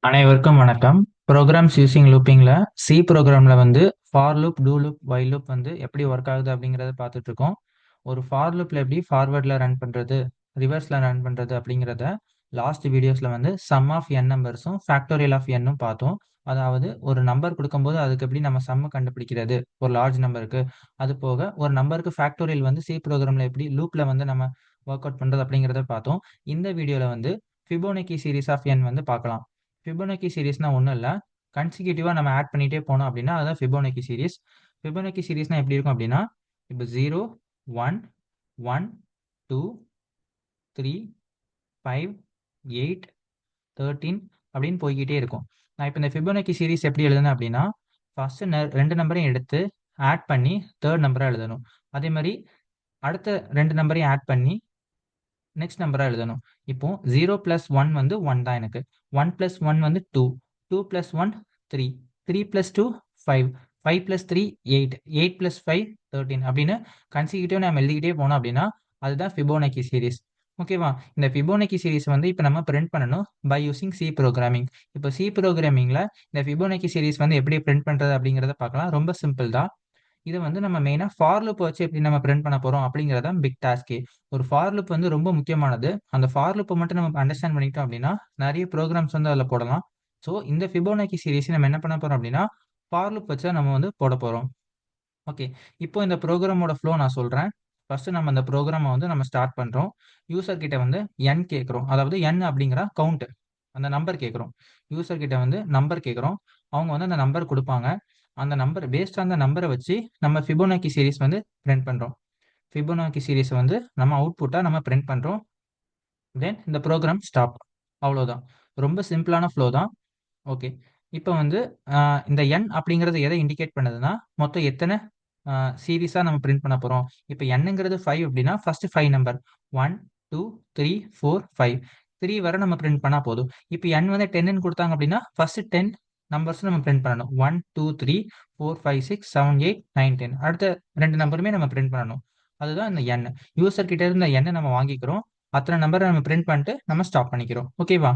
அனைவருக்கும் வணக்கம். Programs using லூப்பிங்ல சி ப்ரோகிராம்ல வந்து for loop, do loop, while loop வந்து எப்படி ஒர்க் ஆகுது அப்படிங்கிறத பார்த்துட்டு இருக்கோம். ஒரு ஃபார் லூப்ல எப்படி ஃபார்வர்ட்ல ரன் பண்றது, ரிவர்ஸ்ல ரன் பண்றது அப்படிங்கிறத லாஸ்ட் வீடியோஸ்ல வந்து சம் ஆஃப் n நம்பர்ஸும் ஃபேக்டோரியல் ஆஃப் n பார்த்தோம். அதாவது ஒரு நம்பர் கொடுக்கும்போது அதுக்கு எப்படி நம்ம சம் கண்டுபிடிக்கிறது ஒரு லார்ஜ் நம்பருக்கு. அது போக ஒரு நம்பருக்கு ஃபேக்டோரியல் வந்து சி ப்ரோகிராம்ல எப்படி லூப்ல வந்து நம்ம ஒர்க் அவுட் பண்றது அப்படிங்கிறத பார்த்தோம். இந்த வீடியோல வந்து ஃபிபோனக்கி சீரிஸ் ஆஃப் n வந்து பார்க்கலாம். ஃபிபோனக்கி சீரிஸ்னா ஒண்ணும் இல்ல. கன்சிக்யூட்டிவா நம்ம ஆட் பண்ணிட்டே போனோம் அப்படின்னா, அதுதான் ஃபிபோனக்கி சீரிஸ். ஃபிபோனக்கி சீரிஸ்னா எப்படி இருக்கும் அப்படின்னா, இப்ப 0, 1, 1, 2, 3, 5, 8, 13 அப்படின்னு போய்க்கிட்டே இருக்கும். நான் இப்ப இந்த ஃபிபோனக்கி சீரிஸ் எப்படி எழுதுனேன் அப்படின்னா, ஃபர்ஸ்ட் 2 நம்பரையும் எடுத்து ஆட் பண்ணி 3 நம்பரா எழுதணும். அதே மாரி அடுத்த 2 நம்பரையும் ஆட் பண்ணி நெக்ஸ்ட் நம்பரா எழுதணும். இப்போ 0 பிளஸ் 1 வந்து 1 தான் எனக்கு. 1 பிளஸ் 1 வந்து 2. 2 பிளஸ் 1 3. 3 பிளஸ் 2 5. 5 பிளஸ் 3 8. 8 பிளஸ் 5 13 அப்படின்னு கன்சிக்யூட்டிவா நம்ம எழுதிக்கிட்டே போனோம் அப்படின்னா, அதுதான் ஃபிபோனக்கி சீரிஸ். ஓகேவா? இந்த ஃபிபோனக்கி சீரிஸ் வந்து இப்ப நம்ம பிரிண்ட் பண்ணணும் பை யூசிங் சி புரோகிராமிங். இப்போ சி புரோகிராமிங்ல இந்த ஃபிபோனக்கி சீரிஸ் வந்து எப்படி பிரிண்ட் பண்றது அப்படிங்கிறத பார்க்கலாம். ரொம்ப சிம்பிள் தான். இத வந்து நம்ம மெயினா ஃபார் லூப் வச்சு எப்படி நம்ம பிரிண்ட் பண்ண போறோம் அப்படிங்கிறது தான் பிக் டாஸ்க்கே. ஒரு ஃபார் லூப் வந்து ரொம்ப முக்கியமானது. அந்த ஃபார் லூப்ப மட்டும் நம்ம அண்டர்ஸ்டாண்ட் பண்ணிக்கிட்டோம் அப்படின்னா, நெறைய புரோகிராம்ஸ் வந்து அதுல போடலாம். ஸோ இந்த ஃபிபோனாக்கி சீரிஸ் நம்ம என்ன பண்ண போறோம் அப்படின்னா, ஃபார் லூப் வச்சு தான் நம்ம வந்து போடப் போறோம். ஓகே. இப்போ இந்த புரோகிராமோட ஃப்ளோ நான் சொல்றேன். ஃபர்ஸ்ட் நம்ம இந்த புரோகிராம வந்து நம்ம ஸ்டார்ட் பண்றோம். யூசர் கிட்ட வந்து n கேட்கிறோம். அதாவது n அப்படிங்கிற கவுண்ட். அந்த நம்பர் கேட்கிறோம். யூசர் கிட்ட வந்து நம்பர் கேட்கிறோம். அவங்க வந்து அந்த நம்பர் குடுப்பாங்க. அந்த நம்பர் பேஸ்ட் ஆன் த நம்பர வச்சு நம்ம ஃபிபோனாக்கி சீரிஸ் வந்து பிரிண்ட் பண்றோம். ஃபிபோனாக்கி சீரிஸ வந்து நம்ம அவுட்புட்டா நம்ம பிரிண்ட் பண்றோம். தென் இந்த புரோகிராம் ஸ்டாப். அவ்வளோதான். ரொம்ப சிம்பிளான ஃப்ளோ தான். ஓகே. இப்ப வந்து இந்த n அப்படிங்கிறது எத இண்டிகேட் பண்ணுதுன்னா, மொத்தம் எத்தன சீரிஸா நம்ம பிரிண்ட் பண்ண போறோம். இப்ப nங்கிறது 5 அப்படின்னா, ஃபர்ஸ்ட் 5 நம்பர் 1, 2, 3, 4, 5. 3 வரை நம்ம பிரிண்ட் பண்ணா போதும். இப்ப n வந்து 10ன்னு குடுத்தாங்க அப்படின்னா, ஃபர்ஸ்ட் 10 நம்பர்ஸ் நம்ம பிரிண்ட் பண்ணணும். 1, 2, 3, 4, 5, 6, 7, 8, 9, 10. அடுத்த 2 நம்பருமே நம்ம பிரிண்ட் பண்ணணும். அதுதான் இந்த n. யூசர் கிட்ட இருந்து இந்த n நம்ம வாங்கிக்கிறோம். அத்தன நம்பர நம்ம பிரிண்ட் பண்ணிட்டு நம்ம ஸ்டாப் பண்ணிக்கிறோம். ஓகேவா?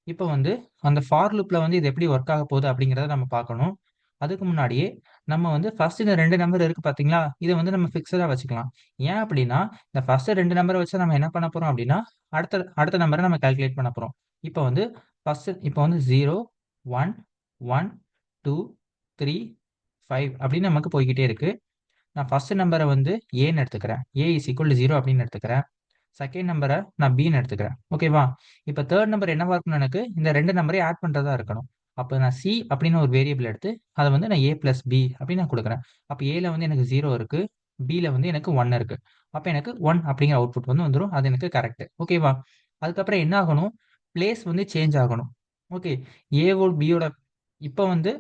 இப்ப வந்து அந்த ஃபார் லூப்ல வந்து இது எப்படி ஒர்க் ஆக போகுது அப்படிங்கிறத நம்ம பார்க்கணும். அதுக்கு முன்னாடியே நம்ம வந்து ஃபர்ஸ்ட் இந்த 2 நம்பர் இருக்கு பார்த்தீங்களா? இத வந்து நம்ம ஃபிக்ஸடா வச்சுக்கலாம். ஏன் அப்படின்னா, இந்த ஃபர்ஸ்ட் 2 நம்பர வச்சு நம்ம என்ன பண்ண போறோம் அப்படின்னா, அடுத்த அடுத்த நம்பர நம்ம கால்குலேட் பண்ண போறோம். இப்ப வந்து 0, 1, 1, 2, 3, 5 அப்படின்னு நமக்கு போய்க்கிட்டே இருக்கு. நான் ஃபர்ஸ்ட் நம்பர வந்து ஏன்னு எடுத்துக்கிறேன். A = 0 அப்படின்னு எடுத்துக்கிறேன். செகண்ட் நம்பர நான் பின்னு எடுத்துக்கிறேன். ஓகேவா? இப்ப 3 நம்பர் என்னவா இருக்கணும் எனக்கு? இந்த 2 நம்பரையும் ஆட் பண்றதா இருக்கணும். அப்ப நான் சி அப்படின்னு ஒரு வேரியபிள் எடுத்து, அத வந்து நான் a பிளஸ் பி அப்படின்னு நான் குடுக்குறேன். அப்ப ஏல வந்து எனக்கு 0 இருக்கு. பில வந்து எனக்கு 1 இருக்கு. அப்ப எனக்கு 1 அப்படிங்கிற அவுட்புட் வந்து வந்துரும். அது எனக்கு கரெக்ட். ஓகேவா? அதுக்கப்புறம் என்ன ஆகணும்? பிளேஸ் வந்து சேஞ்ச் ஆகணும். ஓகே. ஏவோட பியோட இப்ப வந்து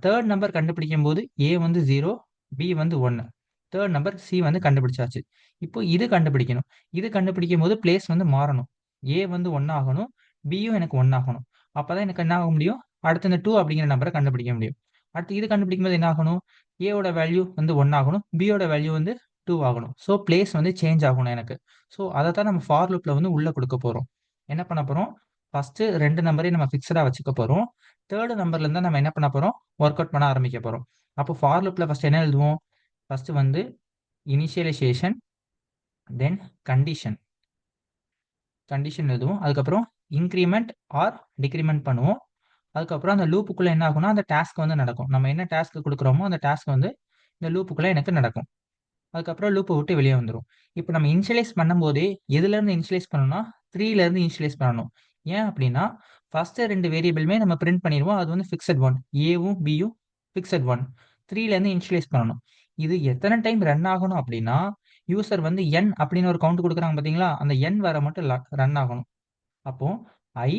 3 நம்பர் கண்டுபிடிக்கும்போது A வந்து 0, B வந்து 1. 3 நம்பர் C வந்து கண்டுபிடிச்சாச்சு. இப்போ இது கண்டுபிடிக்கணும். இது கண்டுபிடிக்கும்போது பிளேஸ் வந்து மாறணும். A வந்து 1 ஆகணும். Bயும் எனக்கு 1 ஆகணும். அப்பதான் எனக்கு என்ன ஆக முடியும்? அடுத்து இந்த 2 அப்படிங்கிற நம்பர கண்டுபிடிக்க முடியும். அடுத்து இது கண்டுபிடிக்கும்போது என்ன ஆகணும்? A வோட வேல்யூ வந்து 1 ஆகணும். B யோட வேல்யூ வந்து 2 ஆகணும். ஸோ பிளேஸ் வந்து சேஞ்ச் ஆகணும் எனக்கு. ஸோ அதத்தான் நம்ம ஃபார் லூப்ல வந்து உள்ள குடுக்க போறோம். என்ன பண்ண போறோம்? ஃபர்ஸ்ட் 2 நம்பரையும் நம்ம ஃபிக்ஸடா வச்சுக்க போறோம். 3 நம்பர்ல இருந்தா நம்ம என்ன பண்ண போறோம்? ஒர்க் அவுட் பண்ண ஆரம்பிக்க போறோம். அப்போ ஃபார் லூப்ல ஃபர்ஸ்ட் என்ன எழுதுவோம்? ஃபர்ஸ்ட் வந்து இனிஷியலைசேஷன், தென் கண்டிஷன். கண்டிஷன் எழுதுவோம். அதுக்கப்புறம் இன்கிரிமெண்ட் ஆர் டிக்ரிமெண்ட் பண்ணுவோம். அதுக்கப்புறம் அந்த லூப்புக்குள்ள என்ன ஆகும்னா, அந்த டாஸ்க் வந்து நடக்கும். நம்ம என்ன டாஸ்க் குடுக்குறோமோ, அந்த டாஸ்க் வந்து இந்த லூப்புக்குள்ள எனக்கு நடக்கும். அதுக்கப்புறம் லூப்ப விட்டு வெளிய வந்துரும். இப்ப நம்ம இனிஷியலைஸ் பண்ணும்போதே, எதுலருந்து இனிஷியலைஸ் பண்ணணும்னா, 3ல இருந்து இனிஷியலைஸ் பண்ணணும். ஏன் அப்டின்னா, ஃபர்ஸ்ட் 2 வேரியபிளுமே நம்ம பிரிண்ட் பண்ணிருவோம். அது வந்து ஃபிக்ஸட் 1. ஏவும், பியும் ஃபிக்ஸட் 1. 3ல இருந்து இனிஷியலைஸ் பண்ணணும். இது எத்தன டைம் ரன் ஆகணும் அப்டின்னா, யூசர் வந்து n அப்டின்னு ஒரு கவுண்ட் குடுக்குறாங்க பார்த்தீங்களா? அந்த n வர மட்டும் ரன் ஆகணும். அப்போ i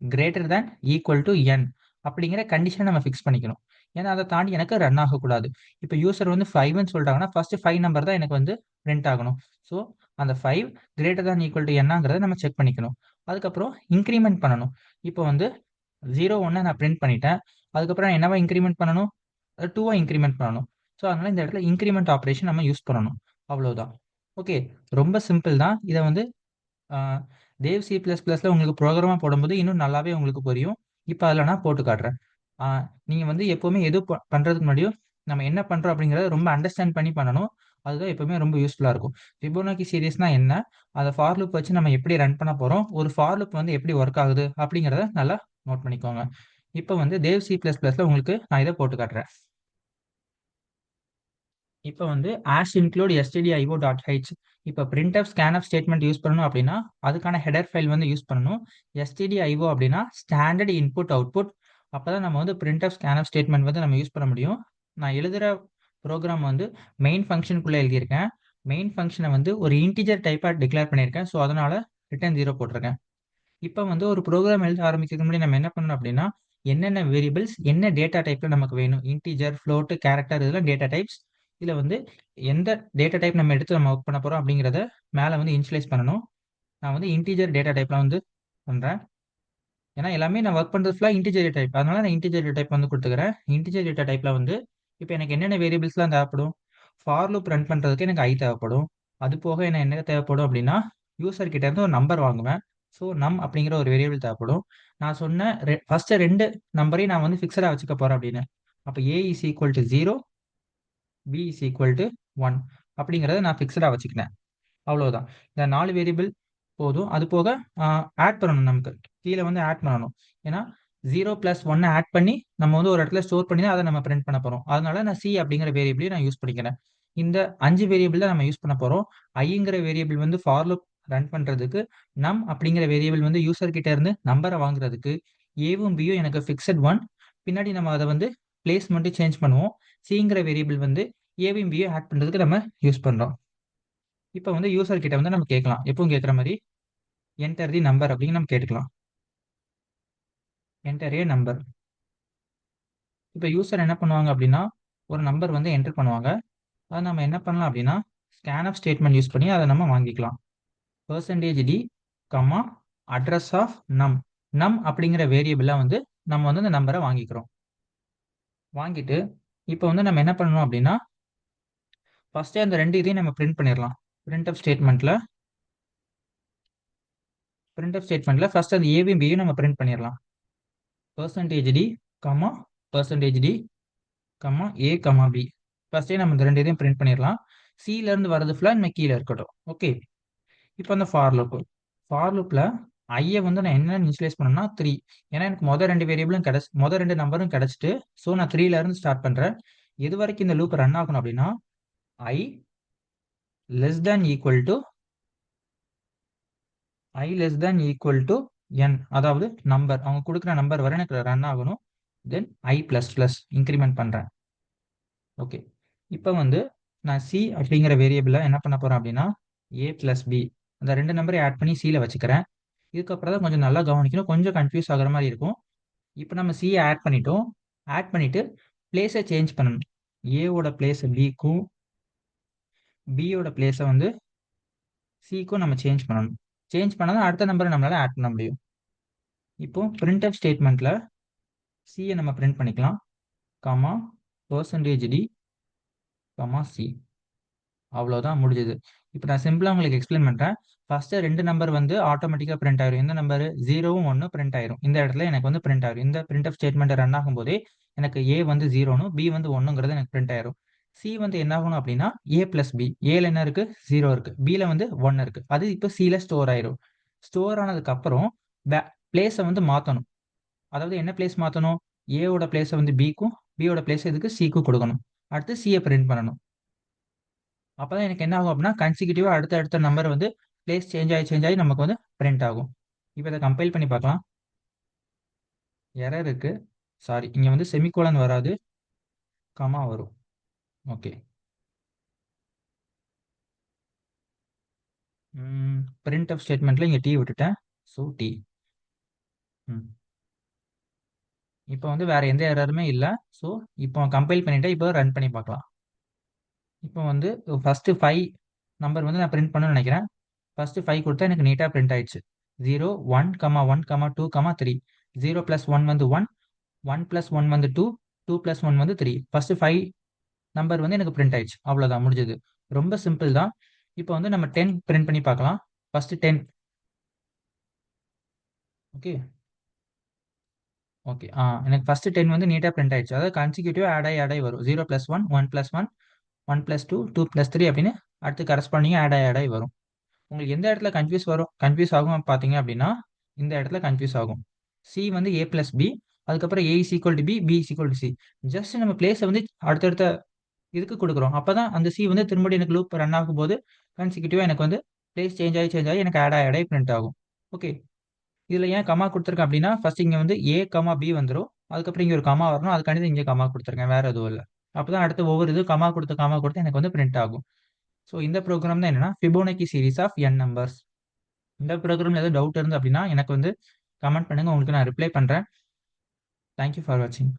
greater than equal to n அப்படிங்கிற கண்டிஷன நம்ம ஃபிக்ஸ் பண்ணிக்கணும். ஏன்னா, அத தாண்டி எனக்கு ரன் ஆகக்கூடாது. இப்ப யூசர் வந்து 5ன்னு சொல்லிட்டாங்கன்னா, ஃபர்ஸ்ட் 5 நம்பர் தான் எனக்கு வந்து பிரிண்ட் ஆகணும். ஸோ, அந்த 5 கிரேட்டர் தேன் ஈக்குவல் டூ என்னாங்கிறத நம்ம செக் பண்ணிக்கணும். அதுக்கப்புறம் இன்கிரிமெண்ட் பண்ணணும். இப்போ வந்து 0, 1 நான் பிரிண்ட் பண்ணிட்டேன். அதுக்கப்புறம் நான் என்னவா இன்கிரிமெண்ட் பண்ணணும்? 2வா இன்கிரிமெண்ட் பண்ணணும். ஸோ, அதனால இந்த இடத்துல இன்கிரிமெண்ட் ஆப்பரேஷன் நம்ம யூஸ் பண்ணணும். அவ்வளவுதான். ஓகே. ரொம்ப சிம்பிள் தான். இத வந்து ஆ தேவ் சி++ல உங்களுக்கு புரோகிராமா போடும்போது இன்னும் நல்லாவே உங்களுக்கு புரியும். இப்போ அதில் நான் போட்டு காட்டுறேன். நீங்கள் வந்து எப்போவுமே எது பண்ணுறதுக்கு முன்னாடியும் நம்ம என்ன பண்ணுறோம் அப்படிங்கிறத ரொம்ப அண்டர்ஸ்டாண்ட் பண்ணி பண்ணணும். அதுதான் எப்பவுமே ரொம்ப யூஸ்ஃபுல்லாக இருக்கும். ஃபிபோனாக்கி சீரிஸ்னா என்ன, அதை ஃபார் லூப் வச்சு நம்ம எப்படி ரன் பண்ண போகிறோம், ஒரு ஃபார் லூப் வந்து எப்படி ஒர்க் ஆகுது அப்படிங்கிறத நல்லா நோட் பண்ணிக்கோங்க. இப்போ வந்து தேவ் C++ல உங்களுக்கு நான் இதை போட்டு காட்டுறேன். இப்போ வந்து ஆஷ் இன்க்ளூட் stdio.h. இப்போ printf scanf ஸ்டேட்மெண்ட் யூஸ் பண்ணணும் அப்படின்னா அதுக்கான ஹெடர் ஃபைல் வந்து யூஸ் பண்ணணும். stdio அப்படின்னா ஸ்டாண்டர்ட் இன்புட் அவுட்புட். அப்பதான் நம்ம வந்து printf scanf ஸ்டேட்மெண்ட் வந்து நம்ம யூஸ் பண்ண முடியும். நான் எழுதுகிற ப்ரோக்ராம் வந்து மெயின் ஃபங்க்ஷனுக்குள்ளே எழுதியிருக்கேன். மெயின் ஃபங்க்ஷனை வந்து ஒரு இன்டிஜர் டைப்பாக டிக்ளேர் பண்ணியிருக்கேன். ஸோ அதனால ரிட்டர்ன் 0 போட்டிருக்கேன். இப்போ வந்து ஒரு ப்ரோக்ராம் எழுத ஆரம்பிக்கிறதுக்கு முன்னாடி நம்ம என்ன பண்ணணும் அப்படின்னா என்னென்ன வேரியபிள்ஸ் என்ன டேட்டா டைப்பில் நமக்கு வேணும், இன்டிஜர், ஃப்ளோட், கேரக்டர், இதெல்லாம் டேட்டா டைப்ஸ். இதில் வந்து எந்த டேட்டா டைப் நம்ம எடுத்து நம்ம ஒர்க் பண்ண போகிறோம் அப்படிங்கிறத மேலே வந்து இனிஷியலைஸ் பண்ணணும். நான் வந்து இன்டிஜர் டேட்டா டைப்பில் வந்து பண்ணுறேன். ஏன்னா எல்லாமே நான் ஒர்க் பண்ணுறது ஃபுல்லாக இன்டிஜர் டேட்டா டைப், அதனால நான் இன்டிஜர் டேட்டா டைப் வந்து கொடுத்துக்கிறேன். இன்டிஜர் டேட்டா டைப்பில் வந்து இப்போ எனக்கு என்னென்ன வேரியபிள்ஸ்லாம் தேவைப்படும், ஃபார் லூப் ரன் பண்ணுறதுக்கு எனக்கு ஐ தேவைப்படும். அது போக எனக்கு என்ன தேவைப்படும் அப்படின்னா யூசர் கிட்ட இருந்து ஒரு நம்பர் வாங்குவேன். ஸோ நம் அப்படிங்கிற ஒரு வேரியபிள் தேவைப்படும். நான் சொன்ன ஃபர்ஸ்ட் 2 நம்பரையும் நான் வந்து ஃபிக்ஸடாக வச்சுக்க போகிறேன் அப்படின்னு. அப்போ A is equal to 0, B is equal to 1 அப்படிங்கிறத நான் ஃபிக்ஸடாக வச்சுக்கிட்டேன். அவ்வளோதான். இந்த 4 வேரியபிள் போதும். அது போக ஆட் பண்ணணும், நமக்கு கீழே வந்து ஆட் பண்ணணும். ஏன்னா 0 + 1 ஆட் பண்ணி நம்ம வந்து ஒரு இடத்துல ஸ்டோர் பண்ணி தான் அதை நம்ம பிரிண்ட் பண்ண போகிறோம். அதனால நான் சி அப்படிங்கிற வேரியபிளையும் நான் யூஸ் பண்ணிக்கிறேன். இந்த 5 வேரியபிள் தான் நம்ம யூஸ் பண்ண போகிறோம். ஐங்கிற வேரியபிள் வந்து ஃபார் லூப் ரன் பண்ணுறதுக்கு, நம் அப்படிங்கிற வேரியபிள் வந்து யூசர் கிட்ட இருந்து நம்பரை வாங்குறதுக்கு, ஏவும் பியும் எனக்கு ஃபிக்ஸட் 1. பின்னாடி நம்ம அதை வந்து பிளேஸ் மட்டும் சேஞ்ச் பண்ணுவோம். சிங்கிற வேரியபிள் வந்து ஏவும் பியும் ஆட் பண்ணுறதுக்கு நம்ம யூஸ் பண்ணுறோம். இப்போ வந்து யூசர் கிட்ட வந்து நம்ம கேட்கலாம், எப்பவும் கேட்குற மாதிரி என்டர் தி நம்பர் அப்படின்னு நம்ம கேட்டுக்கலாம். என்டர் ஏ நம்பர். இப்போ யூசர் என்ன பண்ணுவாங்க அப்படின்னா ஒரு நம்பர் வந்து என்டர் பண்ணுவாங்க. அதை நம்ம என்ன பண்ணலாம் அப்படின்னா ஸ்கேன்அப் ஸ்டேட்மெண்ட் யூஸ் பண்ணி அதை நம்ம வாங்கிக்கலாம். %d, அட்ரஸ் ஆஃப் நம். நம் அப்படிங்கிற வேரியபிளாக வந்து நம்ம வந்து இந்த நம்பரை வாங்கிக்கிறோம். வாங்கிட்டு இப்போ வந்து நம்ம என்ன பண்ணணும் அப்படின்னா ஃபர்ஸ்டே அந்த 2 இதையும் நம்ம பிரிண்ட் பண்ணிடலாம். printf ஸ்டேட்மெண்ட்ல ஃபர்ஸ்ட் அந்த ஏவையும் பியும் நம்ம பிரிண்ட் பண்ணிடலாம். %d, %d, ஏ பி. ஃபர்ஸ்டே நம்ம இந்த 2 இதையும் பிரிண்ட் பண்ணிடலாம். சிலேருந்து வரது ஃபுல்லாக நம்ம கீழே இருக்கட்டும். ஓகே. இப்போ அந்த ஃபார் லூப்பில் ஐயை வந்து நான் என்ன இனிஷியலைஸ் பண்ணணும்னா 3. ஏன்னா எனக்கு மொதல் 2 வேரியபிளும் மொதல் 2 நம்பரும் கிடச்சிட்டு, ஸோ நான் 3லேருந்து ஸ்டார்ட் பண்ணுறேன். எது வரைக்கும் இந்த லூப் ரன் ஆகணும் அப்படின்னா I less than equal to n, அதாவது நம்பர் அவங்க கொடுக்குற நம்பர் வரை எனக்கு ரன் ஆகணும். தென் I++ இன்க்ரிமெண்ட் பண்ணுறேன். ஓகே. இப்போ வந்து நான் சி அப்படிங்கிற வேரியபிளில் என்ன பண்ண போகிறேன் அப்படின்னா A+B, அந்த 2 நம்பரை ஆட் பண்ணி சியில் வச்சுக்கிறேன். இதுக்கப்புறம் தான் கொஞ்சம் நல்லா கவனிக்கணும், கொஞ்சம் கன்ஃபியூஸ் ஆகிற மாதிரி இருக்கும். இப்போ நம்ம சியை ஆட் பண்ணிட்டோம். ஆட் பண்ணிவிட்டு பிளேஸை சேஞ்ச் பண்ணணும். ஏவோட பிளேஸை பிக்கும், பியோட பிளேஸை வந்து சிக்கும் நம்ம சேஞ்ச் பண்ணணும். சேஞ்ச் பண்ணால் தான் அடுத்த நம்பரை நம்மளால் ஆட் பண்ண முடியும். இப்போ printf ஸ்டேட்மெண்ட்டில் சியை நம்ம பிரிண்ட் பண்ணிக்கலாம். %d, C. அவ்வளோதான், முடிஞ்சது. இப்போ நான் சிம்பிளாக உங்களுக்கு எக்ஸ்பிளைன் பண்ணுறேன். ஃபஸ்ட்டு 2 நம்பர் வந்து ஆட்டோமேட்டிக்காக பிரிண்ட் ஆயிரும். எந்த நம்பர் 0வும் 1 பிரிண்ட் ஆயிரும். இந்த இடத்துல எனக்கு வந்து பிரிண்ட் ஆயிரும். இந்த printf ஸ்டேட்மெண்ட் ரன் ஆகும்போதே எனக்கு ஏ வந்து 0னும் பி வந்து 1ங்கிறது எனக்கு பிரிண்ட் ஆயிரும். சி வந்து என்ன ஆகணும் அப்படின்னா A+B. ஏல என்ன இருக்கு, 0 இருக்கு. பியில் வந்து 1 இருக்கு. அது இப்போ சியில் ஸ்டோர் ஆயிரும். ஸ்டோர் ஆனதுக்கப்புறம் பிளேஸை வந்து மாற்றணும். அதாவது என்ன பிளேஸ் மாற்றணும், ஏவோட பிளேஸை வந்து பிக்கும், பியோட பிளேஸ் இதுக்கு சிக்கும் கொடுக்கணும். அடுத்து சியை பிரிண்ட் பண்ணணும். அப்பதான் எனக்கு என்ன ஆகும் அப்படின்னா கன்சிக்யூட்டிவா அடுத்த நம்பர் வந்து பிளேஸ் சேஞ்ச் ஆகி நமக்கு வந்து பிரிண்ட் ஆகும். இப்போ இதை கம்பைல் பண்ணி பார்க்கலாம். எரர் இருக்கு, சாரி. இங்க வந்து செமிகோலன் வராது, கமா வரும். ஓகே. printf ஸ்டேட்மெண்ட்ல இங்க டி விட்டுட்டேன், ஸோ டி. இப்போ வந்து வேற எந்த எரருமே இல்லை. ஸோ இப்போ கம்பைல் பண்ணிட்டு இப்போ ரன் பண்ணி பார்க்கலாம். இப்போ வந்து ஃபர்ஸ்ட் 5 நம்பர் வந்து நான் பிரிண்ட் பண்ணணும்னு நினைக்கிறேன். ஃபர்ஸ்ட் 5 கொடுத்தா எனக்கு நீட்டாக பிரிண்ட் ஆயிடுச்சு. 0, 1, 1, 2, 3. 0 + 1 வந்து 1, 1 + 1 வந்து 2, 2 + 1 வந்து 3. ஃபர்ஸ்ட் 5 நம்பர் வந்து எனக்கு பிரிண்ட் ஆயிடுச்சு. அவ்வளோதான், முடிஞ்சது. ரொம்ப சிம்பிள் தான். இப்போ வந்து நம்ம 10 பிரிண்ட் பண்ணி பார்க்கலாம். ஃபர்ஸ்ட் 10. ஓகே. ஓகே. எனக்கு ஃபர்ஸ்ட் 10 வந்து நீட்டா பிரிண்ட் ஆயிடுச்சு. அதாவது கன்சிக்யூட்டிவா ஆட் ஆகி வரும். 0 + 1, 1 + 1, 1 + 2, 2 + 3 அப்படின்னு அடுத்து கரஸ்பாண்டிங்கா ஆட் ஆகி வரும். உங்களுக்கு எந்த இடத்துல கன்ஃப்யூஸ் ஆகும் பார்த்தீங்க அப்படின்னா, இந்த இடத்துல கன்ஃப்யூஸ் ஆகும். சி வந்து A + B, அதுக்கப்புறம் A = B, B = C. Just நம்ம பிளேஸ வந்து அடுத்தடுத்த இதுக்கு குடுக்குறோம். அப்பதான் அந்த சி வந்து திரும்பவும் எனக்கு லூப் ரன் ஆகும்போது, கான்சிக்யூட்டிவா எனக்கு வந்து பிளேஸ் சேஞ்ச் ஆகி எனக்கு ஆட் ஆகி பிரிண்ட் ஆகும். ஓகே. இதுல ஏன் கமா குடுத்துருக்கேன் அப்படின்னா, ஃபர்ஸ்ட் இங்க வந்து A, B வந்துரும். அதுக்கப்புறம் இங்க ஒரு கமா வரணும். அதுக்காண்டி தான் இங்க கமா குடுத்துருக்கேன். வேற எதுவும் இல்ல. அப்பதான் அடுத்து ஒவ்வொரு இது கமா குடுத்து எனக்கு வந்து பிரிண்ட் ஆகும். ஸோ இந்த ப்ரோகிராம் தான் என்னன்னா, Fibonacci series of n numbers. இந்த ப்ரோகிராம்ல ஏதாவது டவுட் இருந்து அப்படின்னா, எனக்கு வந்து கமெண்ட் பண்ணுங்க. உங்களுக்கு நான் ரிப்ளை பண்றேன். தேங்க் யூ ஃபார் வாட்சிங்.